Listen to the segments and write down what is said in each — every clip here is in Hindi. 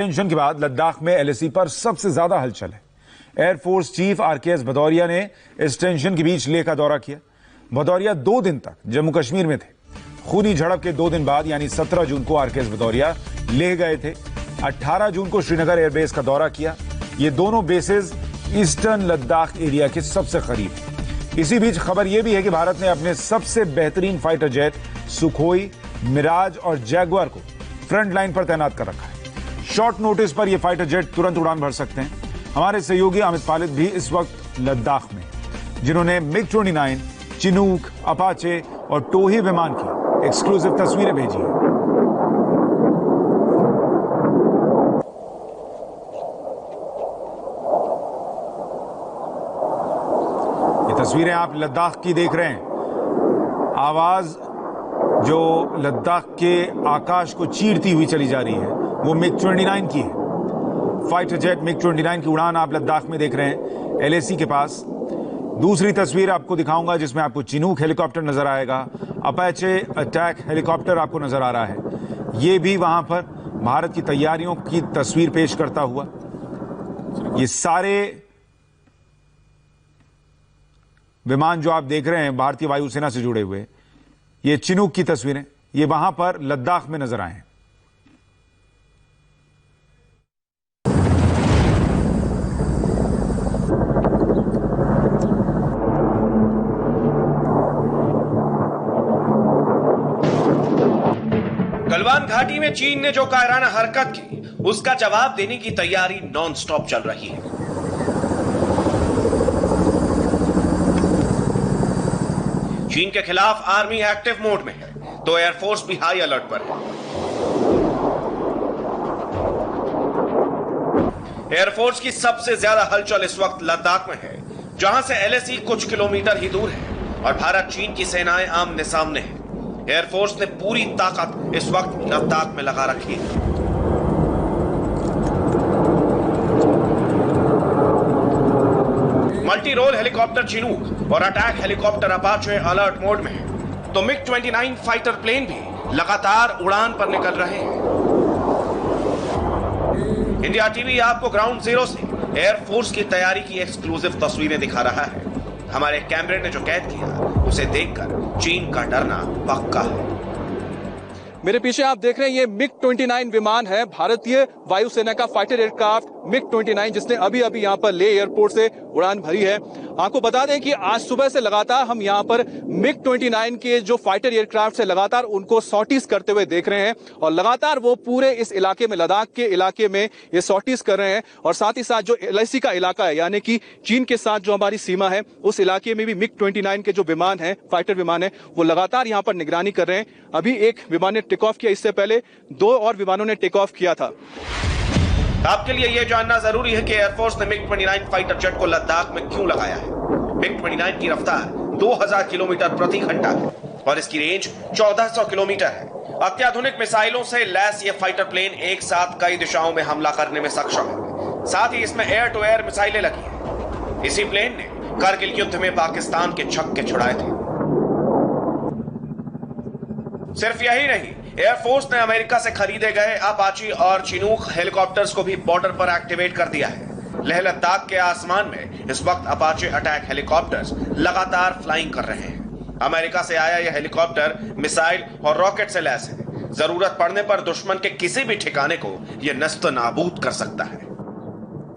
टेंशन के बाद लद्दाख में एलएसी पर सबसे ज्यादा हलचल है। एयरफोर्स चीफ आरकेएस भदौरिया ने इस टेंशन के बीच लेह का दौरा किया। भदौरिया 2 दिन तक जम्मू कश्मीर में थे। खूनी झड़प के 2 दिन बाद यानी 17 जून को आरकेएस भदौरिया लेह गए थे। 18 जून को श्रीनगर एयरबेस का दौरा किया। ये दोनों बेसेस ईस्टर्न लद्दाख एरिया के सबसे करीब है। इसी बीच खबर यह भी है कि भारत ने अपने सबसे बेहतरीन फाइटर जेट सुखोई, मिराज और जैगुआर को फ्रंट लाइन पर तैनात कर रखा है। शॉर्ट नोटिस पर ये फाइटर जेट तुरंत उड़ान भर सकते हैं। हमारे सहयोगी अमित पालित भी इस वक्त लद्दाख में, जिन्होंने मिग-29, चिनूक, अपाचे और टोही विमान की एक्सक्लूसिव तस्वीरें भेजी हैं। ये तस्वीरें आप लद्दाख की देख रहे हैं। आवाज जो लद्दाख के आकाश को चीरती हुई चली जा रही है वो मिग-29 की है। फाइटर जेट मिग-29 की उड़ान आप लद्दाख में देख रहे हैं, एलएसी के पास। दूसरी तस्वीर आपको दिखाऊंगा जिसमें आपको चिनूक हेलीकॉप्टर नजर आएगा। अपाचे अटैक हेलीकॉप्टर आपको नजर आ रहा है। ये भी वहां पर भारत की तैयारियों की तस्वीर पेश करता हुआ। ये सारे विमान जो आप देख रहे हैं भारतीय वायुसेना से जुड़े हुए, ये चिनूक की तस्वीरें, ये वहां पर लद्दाख में नजर आए हैं। गलवान घाटी में चीन ने जो कायराना हरकत की, उसका जवाब देने की तैयारी नॉन स्टॉप चल रही है। चीन के खिलाफ आर्मी एक्टिव मोड में है, तो एयरफोर्स भी हाई अलर्ट पर है। एयरफोर्स की सबसे ज्यादा हलचल इस वक्त लद्दाख में है, जहां से एलएसी कुछ किलोमीटर ही दूर है और भारत चीन की सेनाएं आमने सामने हैं। एयरफोर्स ने पूरी ताकत इस वक्त लद्दाख में लगा रखी है। मल्टी रोल हेलीकॉप्टर चिनूक और attack helicopter Apache alert mode में है, तो मिग-29 फाइटर प्लेन भी लगातार उड़ान पर निकल रहे हैं। इंडिया टीवी आपको ग्राउंड जीरो से एयरफोर्स की तैयारी की एक्सक्लूसिव तस्वीरें दिखा रहा है। हमारे कैमरे ने जो कैद किया उसे देखकर चीन का डरना पक्का है। मेरे पीछे आप देख रहे हैं ये मिग-29 विमान है, भारतीय वायुसेना का फाइटर एयरक्राफ्ट मिग-29, जिसने अभी अभी यहाँ पर लेह एयरपोर्ट से उड़ान भरी है। आपको बता दें कि आज सुबह से लगातार हम यहाँ पर मिग-29 के जो फाइटर एयरक्राफ्ट है लगातार उनको सॉर्टीज करते हुए देख रहे हैं और लगातार वो पूरे इस इलाके में, लद्दाख के इलाके में ये सॉर्टीज कर रहे हैं। और साथ ही साथ जो एलएसी का इलाका है, यानी कि चीन के साथ जो हमारी सीमा है, उस इलाके में भी मिग-29 के जो विमान है, फाइटर विमान है, वो लगातार यहाँ पर निगरानी कर रहे हैं। अभी एक विमान ने टेक ऑफ किया, इससे पहले 2 और विमानों ने टेक ऑफ किया था। आपके लिए यह जानना जरूरी है कि एयरफोर्स ने मिग-29 फाइटर जेट को लद्दाख में क्यों लगाया है। मिग-29 की रफ्तार 2000 किलोमीटर प्रति घंटा है और इसकी रेंज 1400 किलोमीटर है। अत्याधुनिक मिसाइलों से लैस ये फाइटर प्लेन एक साथ कई दिशाओं में हमला करने में सक्षम है। साथ ही इसमें एयर टू एयर मिसाइलें लगी हैं। इसी प्लेन ने कारगिल युद्ध में पाकिस्तान के छक्के छुड़ाए थे। सिर्फ यही नहीं, एयरफोर्स ने अमेरिका से खरीदे गए अपाची और चिनूक हेलीकॉप्टर्स को भी बॉर्डर पर एक्टिवेट कर दिया है। लेह लद्दाख के आसमान में इस वक्त अपाचे अटैक हेलीकॉप्टर्स लगातार फ्लाइंग कर रहे हैं। अमेरिका से आया यह हेलीकॉप्टर मिसाइल और रॉकेट से लैस है। जरूरत पड़ने पर दुश्मन के किसी भी ठिकाने को यह नस्त नाबूद कर सकता है।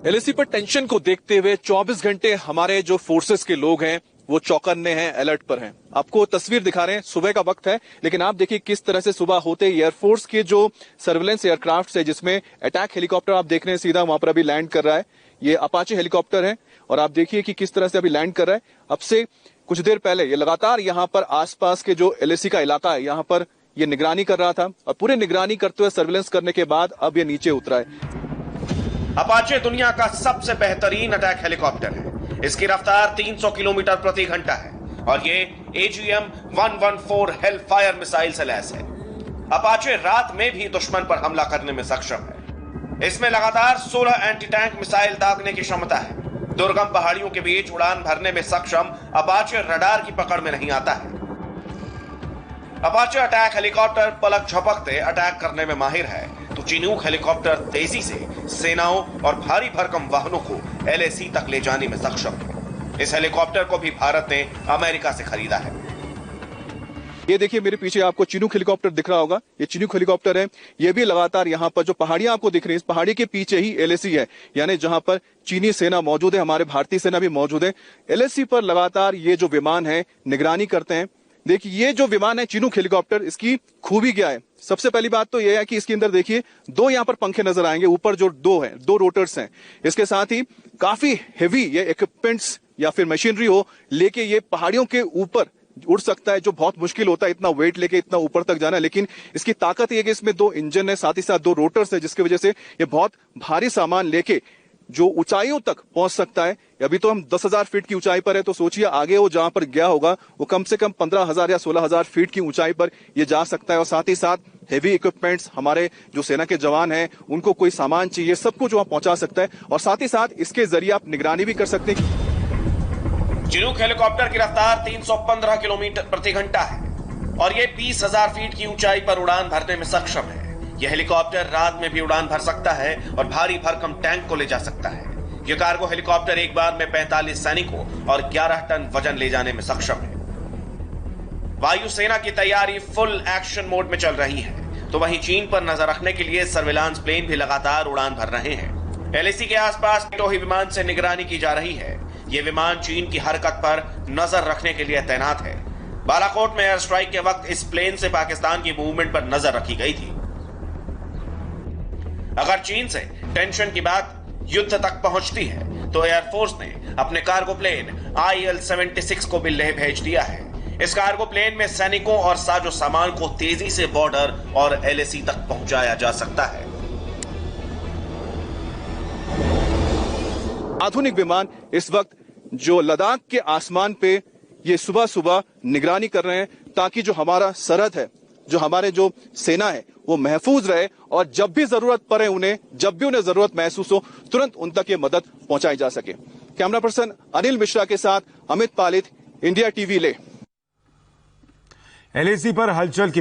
एलएसी पर टेंशन को देखते हुए 24 घंटे हमारे जो फोर्सेस के लोग हैं वो चौकन्ने हैं, अलर्ट पर हैं। आपको तस्वीर दिखा रहे हैं, सुबह का वक्त है, लेकिन आप देखिए किस तरह से सुबह होते ही एयरफोर्स के जो सर्वेलेंस एयरक्राफ्ट है, जिसमें अटैक हेलीकॉप्टर आप देख रहे हैं सीधा वहां पर अभी लैंड कर रहा है। ये अपाचे हेलीकॉप्टर है और आप देखिए कि किस तरह से अभी लैंड कर रहा है। अब से कुछ देर पहले ये लगातार यहाँ पर आसपास के जो एलएसी का इलाका है, यहाँ पर ये निगरानी कर रहा था और पूरे निगरानी करते हुए सर्वेलेंस करने के बाद अब ये नीचे उतरा है। अपाचे दुनिया का सबसे बेहतरीन अटैक हेलीकॉप्टर है। इसकी रफ्तार 300 किलोमीटर प्रति घंटा है और ये AGM-114 हेलफायर मिसाइल से लैस है। अपाचे रात में भी दुश्मन पर हमला करने में सक्षम है। इसमें लगातार 16 एंटी टैंक मिसाइल दागने की क्षमता है। दुर्गम पहाड़ियों के बीच उड़ान भरने में सक्षम अपाचे रडार की पकड़ में नहीं आता है। अपाचे अटैक हेलीकॉप्टर पलक झपकते अटैक करने में माहिर है, तो तो चिनूक हेलीकॉप्टर तेजी से सेनाओं और भारी भरकम वाहनों को LAC तक ले जाने में सक्षम है। इस हेलीकॉप्टर को भी भारत ने अमेरिका से खरीदा है। ये देखिए मेरे पीछे आपको चिनूक हेलीकॉप्टर दिख रहा होगा, ये चिनूक हेलीकॉप्टर है। ये भी लगातार यहाँ पर जो पहाड़ियां आपको दिख रही है, इस पहाड़ी के पीछे ही LAC है, यानी जहां पर चीनी सेना मौजूद है, हमारे भारतीय सेना भी मौजूद है। LAC पर लगातार ये जो विमान है निगरानी करते हैं। देखिए ये जो विमान है चिनूक हेलीकॉप्टर, इसकी खूबी क्या है? सबसे पहली बात तो यह है कि इसके अंदर देखिए 2 यहाँ पर पंखे नजर आएंगे, ऊपर जो 2 रोटर्स हैं। इसके साथ ही काफी हेवी ये इक्विपमेंट्स या फिर मशीनरी हो लेके ये पहाड़ियों के ऊपर उड़ सकता है, जो बहुत मुश्किल होता है इतना वेट लेके इतना ऊपर तक जाना। लेकिन इसकी ताकत यह है कि इसमें 2 इंजन है, साथ ही साथ 2 रोटर्स है, जिसकी वजह से ये बहुत भारी सामान लेके जो ऊंचाइयों तक पहुंच सकता है। अभी तो हम 10,000 फीट की ऊंचाई पर है, तो सोचिए आगे वो जहां पर गया होगा वो कम से कम 15,000 या 16,000 फीट की ऊंचाई पर ये जा सकता है। और साथ ही साथ हेवी इक्विपमेंट्स, हमारे जो सेना के जवान हैं उनको कोई सामान चाहिए, सब कुछ वहां पहुंचा सकता है। और साथ ही साथ इसके जरिए आप निगरानी भी कर सकते हैं। चिनूक हेलीकॉप्टर की रफ्तार 315 किलोमीटर प्रति घंटा है और ये 20,000 फीट की ऊंचाई पर उड़ान भरने में सक्षम है। यह हेलीकॉप्टर रात में भी उड़ान भर सकता है और भारी भरकम टैंक को ले जा सकता है। यह कार्गो हेलीकॉप्टर एक बार में 45 सैनिकों और 11 टन वजन ले जाने में सक्षम है। वायुसेना की तैयारी फुल एक्शन मोड में चल रही है, तो वहीं चीन पर नजर रखने के लिए सर्विलांस प्लेन भी लगातार उड़ान भर रहे हैं। LAC के आसपास टोही विमान से निगरानी की जा रही है। ये विमान चीन की हरकत पर नजर रखने के लिए तैनात है। बालाकोट में एयर स्ट्राइक के वक्त इस प्लेन से पाकिस्तान की मूवमेंट पर नजर रखी गई थी। अगर चीन से टेंशन की बात युद्ध तक पहुंचती है तो एयरफोर्स ने अपने कार्गो प्लेन IL-76 को भी लेह भेज दिया है। इस कार्गो प्लेन में सैनिकों और साजो सामान को तेजी से बॉर्डर और LAC तक पहुंचाया जा सकता है। आधुनिक विमान इस वक्त जो लद्दाख के आसमान पे ये सुबह सुबह निगरानी कर रहे हैं, ताकि जो हमारा सरहद है, जो हमारे जो सेना है वो महफूज रहे और जब भी जरूरत पड़े उन्हें, जब भी उन्हें जरूरत महसूस हो, तुरंत उन तक ये मदद पहुंचाई जा सके। कैमरा पर्सन अनिल मिश्रा के साथ अमित पालित, इंडिया टीवी ले। LAC पर हलचल की